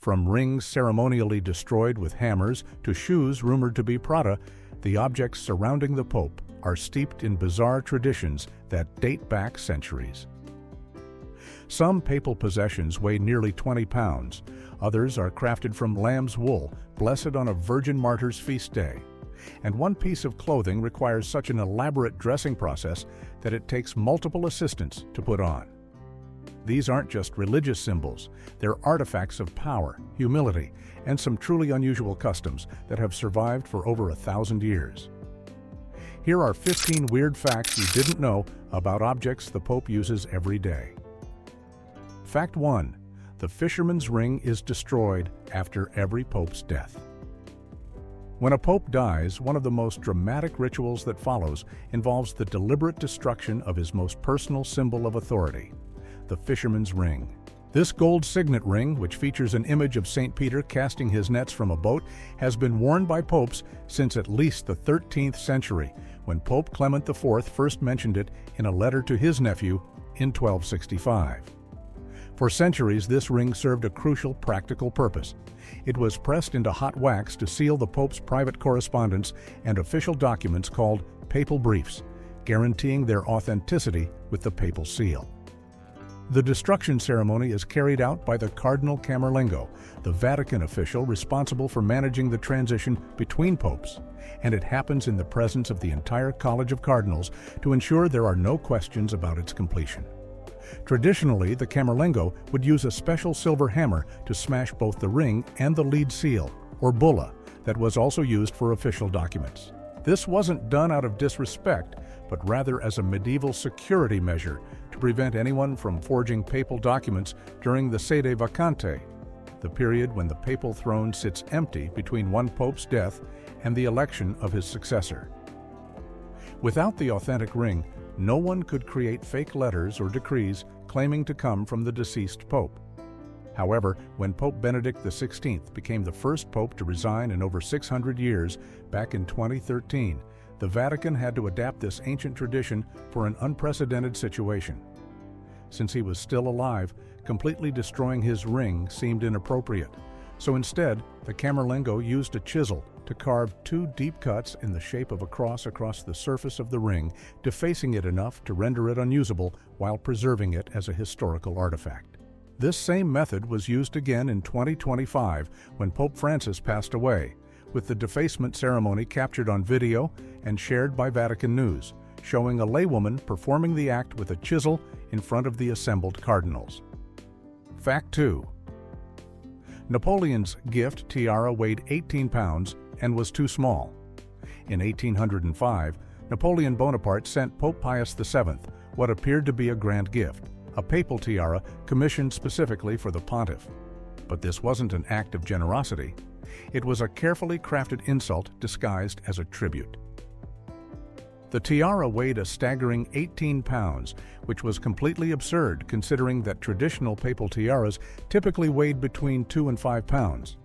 From rings ceremonially destroyed with hammers to shoes rumored to be Prada, the objects surrounding the Pope are steeped in bizarre traditions that date back centuries. Some papal possessions weigh nearly 20 pounds. Others are crafted from lamb's wool, blessed on a virgin martyr's feast day. And one piece of clothing requires such an elaborate dressing process that it takes multiple assistants to put on. These aren't just religious symbols, they're artifacts of power, humility, and some truly unusual customs that have survived for over 1,000 years. Here are 15 weird facts you didn't know about objects the Pope uses every day. Fact 1. The fisherman's ring is destroyed after every Pope's death. When a Pope dies, one of the most dramatic rituals that follows involves the deliberate destruction of his most personal symbol of authority, the fisherman's ring. This gold signet ring, which features an image of St. Peter casting his nets from a boat, has been worn by popes since at least the 13th century, when Pope Clement IV first mentioned it in a letter to his nephew in 1265. For centuries, this ring served a crucial practical purpose. It was pressed into hot wax to seal the Pope's private correspondence and official documents called papal briefs, guaranteeing their authenticity with the papal seal. The destruction ceremony is carried out by the Cardinal Camerlengo, the Vatican official responsible for managing the transition between popes, and it happens in the presence of the entire College of Cardinals to ensure there are no questions about its completion. Traditionally, the Camerlengo would use a special silver hammer to smash both the ring and the lead seal, or bulla, that was also used for official documents. This wasn't done out of disrespect, but rather as a medieval security measure to prevent anyone from forging papal documents during the sede vacante, the period when the papal throne sits empty between one pope's death and the election of his successor. Without the authentic ring, no one could create fake letters or decrees claiming to come from the deceased pope. However, when Pope Benedict XVI became the first pope to resign in over 600 years, back in 2013, the Vatican had to adapt this ancient tradition for an unprecedented situation. Since he was still alive, completely destroying his ring seemed inappropriate. So instead, the Camerlengo used a chisel to carve 2 deep cuts in the shape of a cross across the surface of the ring, defacing it enough to render it unusable while preserving it as a historical artifact. This same method was used again in 2025 when Pope Francis passed away, with the defacement ceremony captured on video and shared by Vatican News, showing a laywoman performing the act with a chisel in front of the assembled cardinals. Fact 2. Napoleon's gift tiara weighed 18 pounds and was too small. In 1805, Napoleon Bonaparte sent Pope Pius VII what appeared to be a grand gift, a papal tiara commissioned specifically for the pontiff. But this wasn't an act of generosity. It was a carefully crafted insult disguised as a tribute. The tiara weighed a staggering 18 pounds, which was completely absurd considering that traditional papal tiaras typically weighed between 2 and 5 pounds.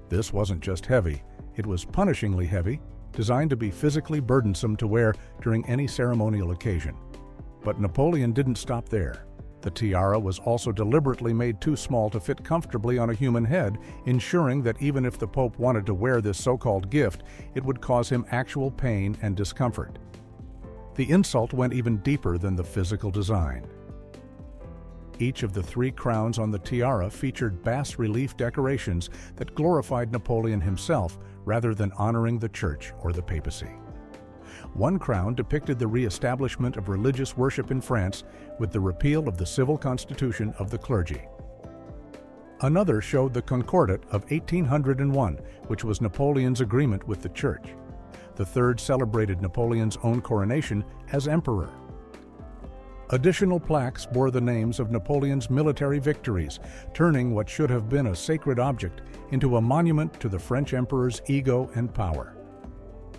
This wasn't just heavy, it was punishingly heavy, designed to be physically burdensome to wear during any ceremonial occasion. But Napoleon didn't stop there. The tiara was also deliberately made too small to fit comfortably on a human head, ensuring that even if the Pope wanted to wear this so-called gift, it would cause him actual pain and discomfort. The insult went even deeper than the physical design. Each of the 3 crowns on the tiara featured bas-relief decorations that glorified Napoleon himself rather than honoring the church or the papacy. One crown depicted the re-establishment of religious worship in France with the repeal of the civil constitution of the clergy. Another showed the Concordat of 1801, which was Napoleon's agreement with the church. The third celebrated Napoleon's own coronation as emperor. Additional plaques bore the names of Napoleon's military victories, turning what should have been a sacred object into a monument to the French emperor's ego and power.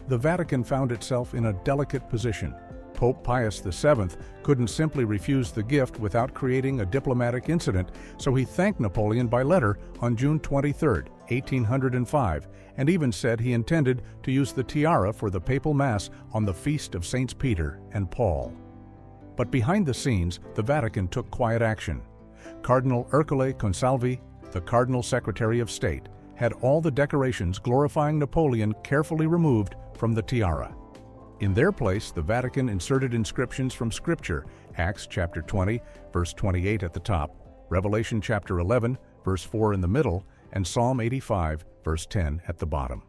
The Vatican found itself in a delicate position. Pope Pius VII couldn't simply refuse the gift without creating a diplomatic incident, so he thanked Napoleon by letter on June 23, 1805, and even said he intended to use the tiara for the papal mass on the feast of Saints Peter and Paul. But behind the scenes, the Vatican took quiet action. Cardinal Ercole Consalvi, The Cardinal Secretary of State had all the decorations glorifying Napoleon carefully removed from the tiara. In their place, the Vatican inserted inscriptions from Scripture, Acts chapter 20, verse 28 at the top, Revelation chapter 11, verse 4 in the middle, and Psalm 85, verse 10 at the bottom.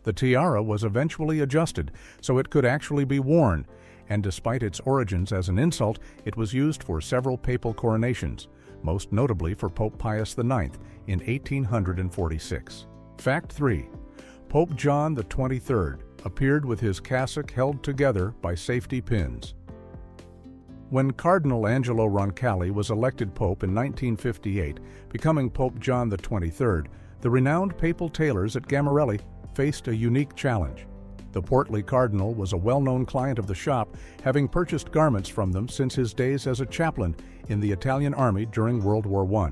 The tiara was eventually adjusted so it could actually be worn, and despite its origins as an insult, it was used for several papal coronations, most notably for Pope Pius IX in 1846. Fact 3. Pope John XXIII appeared with his cassock held together by safety pins. When Cardinal Angelo Roncalli was elected pope in 1958, becoming Pope John XXIII, the renowned papal tailors at Gamarelli faced a unique challenge. The portly cardinal was a well-known client of the shop, having purchased garments from them since his days as a chaplain in the Italian army during World War I.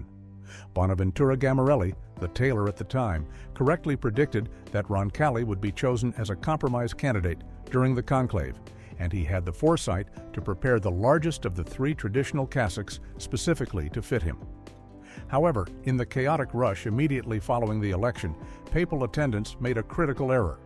Bonaventura Gamarelli, the tailor at the time, correctly predicted that Roncalli would be chosen as a compromise candidate during the conclave, and he had the foresight to prepare the largest of the 3 traditional cassocks specifically to fit him. However, in the chaotic rush immediately following the election, papal attendants made a critical error.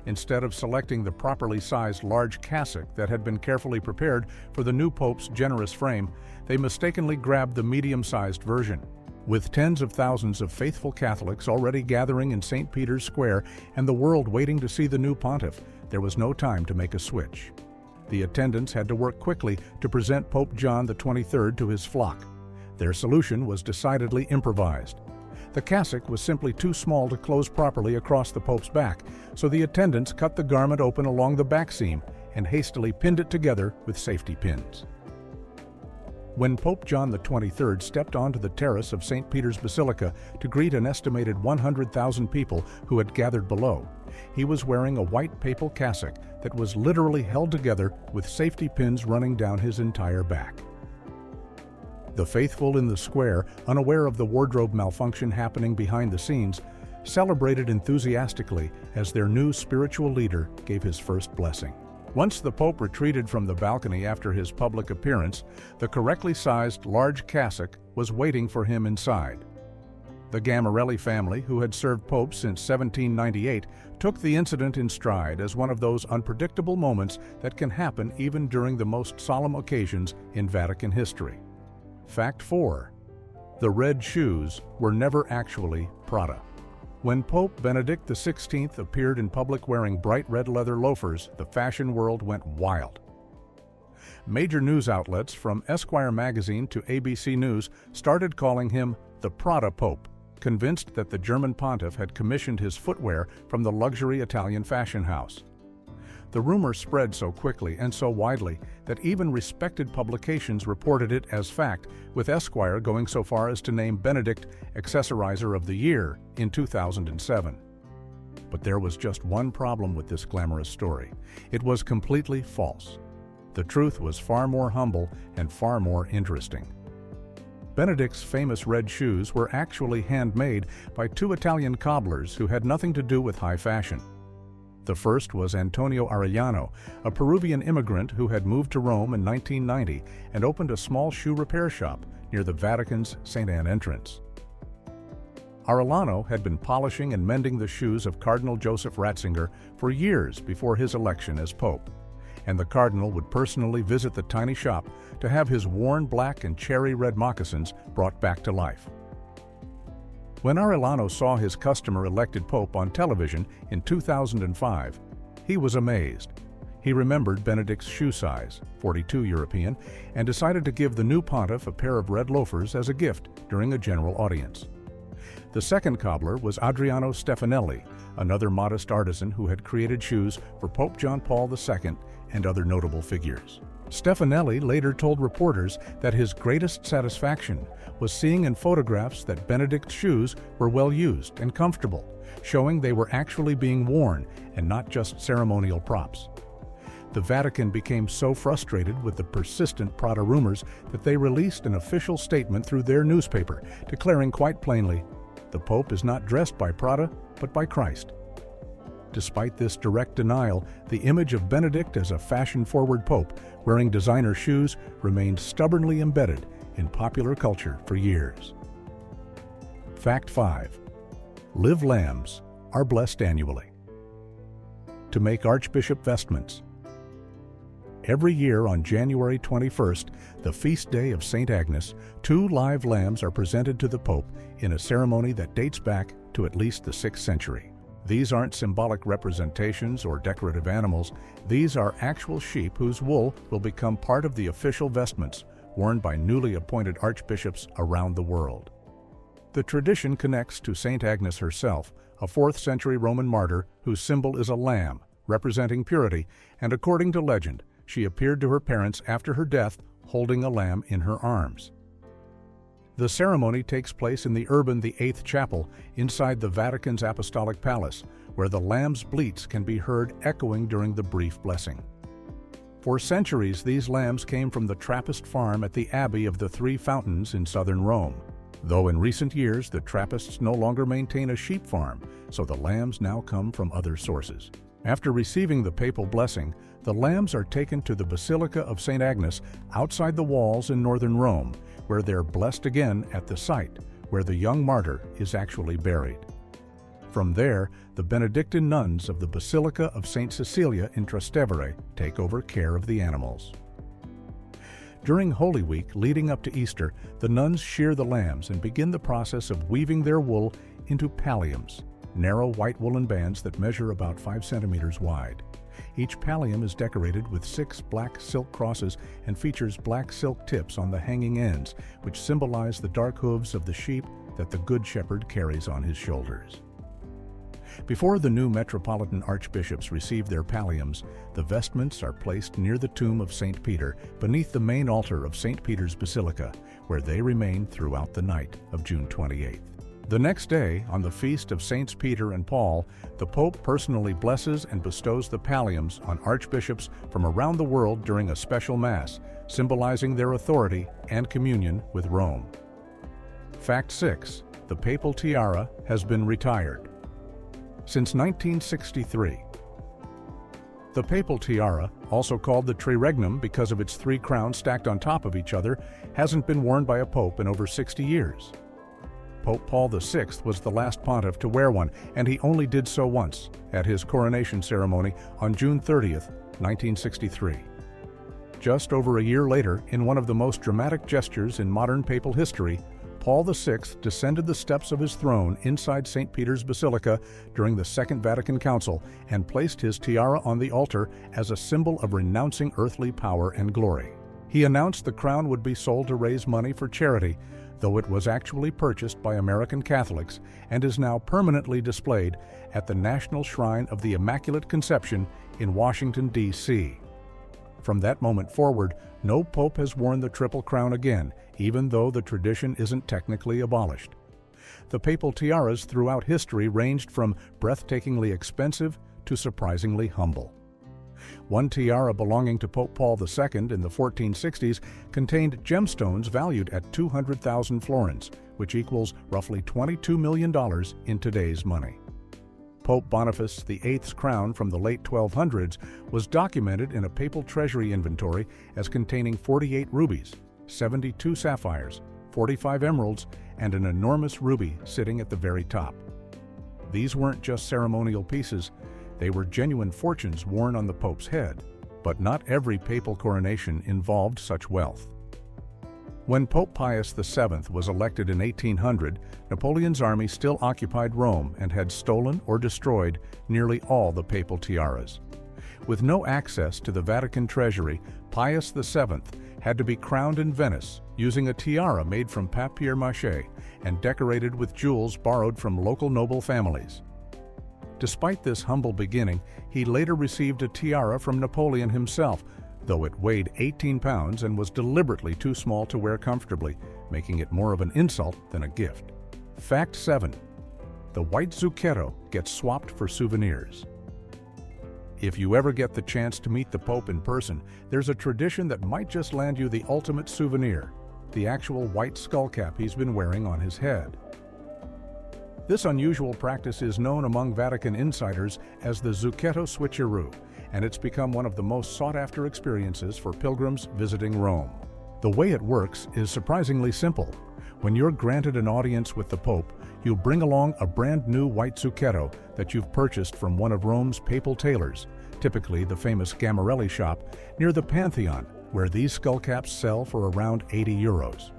Instead of selecting the properly sized large cassock that had been carefully prepared for the new pope's generous frame, they mistakenly grabbed the medium-sized version. With tens of thousands of faithful Catholics already gathering in St. Peter's Square and the world waiting to see the new pontiff, there was no time to make a switch. The attendants had to work quickly to present Pope John XXIII to his flock. Their solution was decidedly improvised. The cassock was simply too small to close properly across the Pope's back, so the attendants cut the garment open along the back seam and hastily pinned it together with safety pins. When Pope John XXIII stepped onto the terrace of St. Peter's Basilica to greet an estimated 100,000 people who had gathered below, he was wearing a white papal cassock that was literally held together with safety pins running down his entire back. The faithful in the square, unaware of the wardrobe malfunction happening behind the scenes, celebrated enthusiastically as their new spiritual leader gave his first blessing. Once the Pope retreated from the balcony after his public appearance, the correctly sized large cassock was waiting for him inside. The Gamarelli family, who had served popes since 1798, took the incident in stride as one of those unpredictable moments that can happen even during the most solemn occasions in Vatican history. Fact 4. The red shoes were never actually Prada. When Pope Benedict XVI appeared in public wearing bright red leather loafers, the fashion world went wild. Major news outlets from Esquire magazine to ABC News started calling him the Prada Pope, convinced that the German pontiff had commissioned his footwear from the luxury Italian fashion house. The rumor spread so quickly and so widely that even respected publications reported it as fact, with Esquire going so far as to name Benedict Accessorizer of the Year in 2007. But there was just one problem with this glamorous story. It was completely false. The truth was far more humble and far more interesting. Benedict's famous red shoes were actually handmade by 2 Italian cobblers who had nothing to do with high fashion. The first was Antonio Arellano, a Peruvian immigrant who had moved to Rome in 1990 and opened a small shoe repair shop near the Vatican's St. Anne entrance. Arellano had been polishing and mending the shoes of Cardinal Joseph Ratzinger for years before his election as Pope, and the Cardinal would personally visit the tiny shop to have his worn black and cherry red moccasins brought back to life. When Arellano saw his customer-elected Pope on television in 2005, he was amazed. He remembered Benedict's shoe size, 42 European, and decided to give the new pontiff a pair of red loafers as a gift during a general audience. The second cobbler was Adriano Stefanelli, another modest artisan who had created shoes for Pope John Paul II and other notable figures. Stefanelli later told reporters that his greatest satisfaction was seeing in photographs that Benedict's shoes were well used and comfortable, showing they were actually being worn and not just ceremonial props. The Vatican became so frustrated with the persistent Prada rumors that they released an official statement through their newspaper, declaring quite plainly, "The Pope is not dressed by Prada, but by Christ." Despite this direct denial, the image of Benedict as a fashion-forward pope wearing designer shoes remained stubbornly embedded in popular culture for years. Fact 5. Live lambs are blessed annually. To make Archbishop vestments. Every year on January 21st, the feast day of St. Agnes, 2 live lambs are presented to the Pope in a ceremony that dates back to at least the 6th century. These aren't symbolic representations or decorative animals. These are actual sheep whose wool will become part of the official vestments worn by newly appointed archbishops around the world. The tradition connects to St. Agnes herself, a 4th century Roman martyr whose symbol is a lamb, representing purity, and according to legend, she appeared to her parents after her death holding a lamb in her arms. The ceremony takes place in the Urban VIII Chapel inside the Vatican's Apostolic Palace, where the lamb's bleats can be heard echoing during the brief blessing. For centuries, these lambs came from the Trappist farm at the Abbey of the Three Fountains in southern Rome. Though in recent years the Trappists no longer maintain a sheep farm, so the lambs now come from other sources. After receiving the papal blessing, the lambs are taken to the Basilica of St. Agnes outside the walls in northern Rome, where they're blessed again at the site where the young martyr is actually buried. From there, the Benedictine nuns of the Basilica of St. Cecilia in Trastevere take over care of the animals. During Holy Week leading up to Easter, the nuns shear the lambs and begin the process of weaving their wool into palliums, narrow white woolen bands that measure about 5 centimeters wide. Each pallium is decorated with 6 black silk crosses and features black silk tips on the hanging ends, which symbolize the dark hooves of the sheep that the Good Shepherd carries on his shoulders. Before the new metropolitan archbishops receive their palliums, the vestments are placed near the tomb of St. Peter, beneath the main altar of St. Peter's Basilica, where they remain throughout the night of June 28th. The next day, on the feast of Saints Peter and Paul, the Pope personally blesses and bestows the palliums on archbishops from around the world during a special Mass, symbolizing their authority and communion with Rome. Fact 6. The papal tiara has been retired. Since 1963. The papal tiara, also called the triregnum because of its 3 crowns stacked on top of each other, hasn't been worn by a pope in over 60 years. Pope Paul VI was the last pontiff to wear one, and he only did so once, at his coronation ceremony on June 30th, 1963. Just over a year later, in one of the most dramatic gestures in modern papal history, Paul VI descended the steps of his throne inside St. Peter's Basilica during the Second Vatican Council and placed his tiara on the altar as a symbol of renouncing earthly power and glory. He announced the crown would be sold to raise money for charity, though it was actually purchased by American Catholics and is now permanently displayed at the National Shrine of the Immaculate Conception in Washington, D.C. From that moment forward, no pope has worn the Triple Crown again, even though the tradition isn't technically abolished. The papal tiaras throughout history ranged from breathtakingly expensive to surprisingly humble. One tiara belonging to Pope Paul II in the 1460s contained gemstones valued at 200,000 florins, which equals roughly $22 million in today's money. Pope Boniface VIII's crown from the late 1200s was documented in a papal treasury inventory as containing 48 rubies, 72 sapphires, 45 emeralds, and an enormous ruby sitting at the very top. These weren't just ceremonial pieces, they were genuine fortunes worn on the Pope's head, but not every papal coronation involved such wealth. When Pope Pius VII was elected in 1800, Napoleon's army still occupied Rome and had stolen or destroyed nearly all the papal tiaras. With no access to the Vatican treasury, Pius VII had to be crowned in Venice using a tiara made from papier-mâché and decorated with jewels borrowed from local noble families. Despite this humble beginning, he later received a tiara from Napoleon himself, though it weighed 18 pounds and was deliberately too small to wear comfortably, making it more of an insult than a gift. Fact 7. The white zucchetto gets swapped for souvenirs. If you ever get the chance to meet the Pope in person, there's a tradition that might just land you the ultimate souvenir, the actual white skullcap he's been wearing on his head. This unusual practice is known among Vatican insiders as the zucchetto switcheroo, and it's become one of the most sought-after experiences for pilgrims visiting Rome. The way it works is surprisingly simple. When you're granted an audience with the Pope, you'll bring along a brand new white zucchetto that you've purchased from one of Rome's papal tailors, typically the famous Gamarelli shop near the Pantheon, where these skullcaps sell for around €80.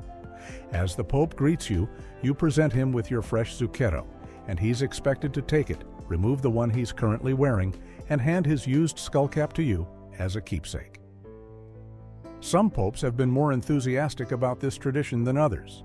As the Pope greets you, you present him with your fresh zucchetto, and he's expected to take it, remove the one he's currently wearing, and hand his used skullcap to you as a keepsake. Some popes have been more enthusiastic about this tradition than others.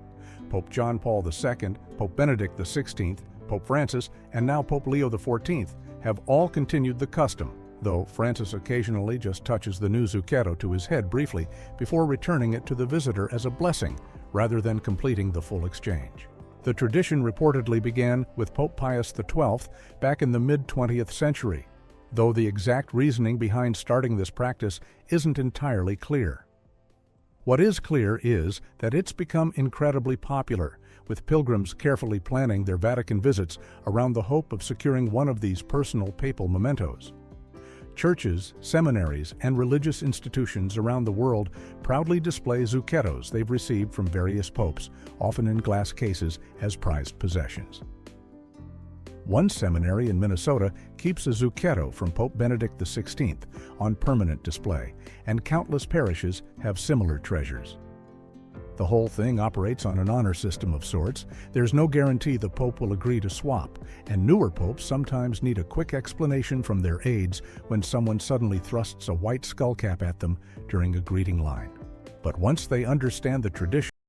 Pope John Paul II, Pope Benedict XVI, Pope Francis, and now Pope Leo XIV have all continued the custom, though Francis occasionally just touches the new zucchetto to his head briefly before returning it to the visitor as a blessing rather than completing the full exchange. The tradition reportedly began with Pope Pius XII back in the mid-20th century, though the exact reasoning behind starting this practice isn't entirely clear. What is clear is that it's become incredibly popular, with pilgrims carefully planning their Vatican visits around the hope of securing one of these personal papal mementos. Churches, seminaries, and religious institutions around the world proudly display zucchettos they've received from various popes, often in glass cases, as prized possessions. One seminary in Minnesota keeps a zucchetto from Pope Benedict XVI on permanent display, and countless parishes have similar treasures. The whole thing operates on an honor system of sorts. There's no guarantee the Pope will agree to swap, and newer popes sometimes need a quick explanation from their aides when someone suddenly thrusts a white skullcap at them during a greeting line. But once they understand the tradition,